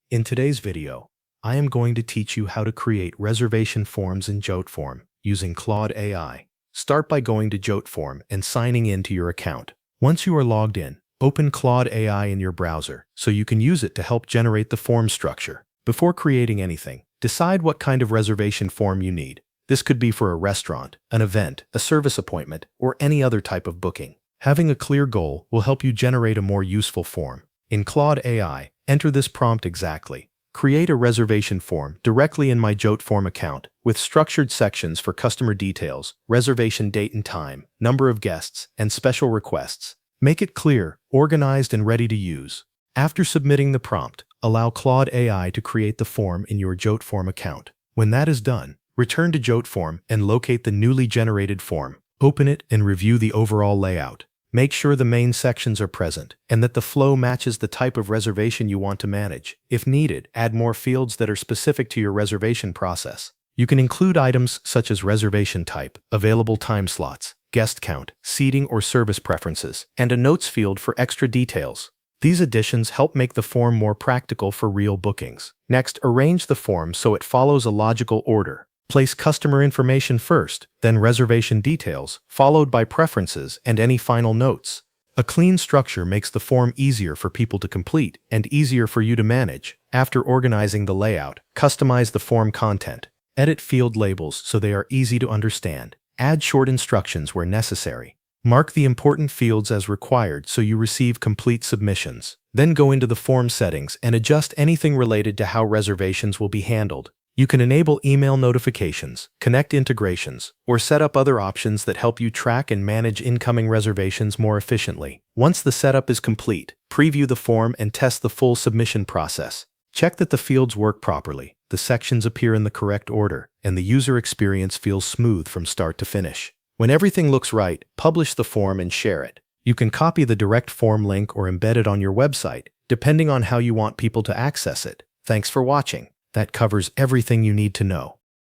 In today's video, I am going to teach you how to create reservation forms in Jotform using Claude AI. Start by going to Jotform and signing in to your account. Once you are logged in, open Claude AI in your browser so you can use it to help generate the form structure. Before creating anything, decide what kind of reservation form you need. This could be for a restaurant, an event, a service appointment, or any other type of booking. Having a clear goal will help you generate a more useful form. In Claude AI, enter this prompt exactly. Create a reservation form directly in my Jotform account with structured sections for customer details, reservation date and time, number of guests, and special requests. Make it clear, organized, and ready to use. After submitting the prompt, allow Claude AI to create the form in your Jotform account. When that is done, return to Jotform and locate the newly generated form. Open it and review the overall layout. Make sure the main sections are present and that the flow matches the type of reservation you want to manage. If needed, add more fields that are specific to your reservation process. You can include items such as reservation type, available time slots, guest count, seating or service preferences, and a notes field for extra details. These additions help make the form more practical for real bookings. Next, arrange the form so it follows a logical order. Place customer information first, then reservation details, followed by preferences and any final notes. A clean structure makes the form easier for people to complete and easier for you to manage. After organizing the layout, customize the form content. Edit field labels so they are easy to understand. Add short instructions where necessary. Mark the important fields as required so you receive complete submissions. Then go into the form settings and adjust anything related to how reservations will be handled. You can enable email notifications, connect integrations, or set up other options that help you track and manage incoming reservations more efficiently. Once the setup is complete, preview the form and test the full submission process. Check that the fields work properly, the sections appear in the correct order, and the user experience feels smooth from start to finish. When everything looks right, publish the form and share it. You can copy the direct form link or embed it on your website, depending on how you want people to access it. Thanks for watching. That covers everything you need to know.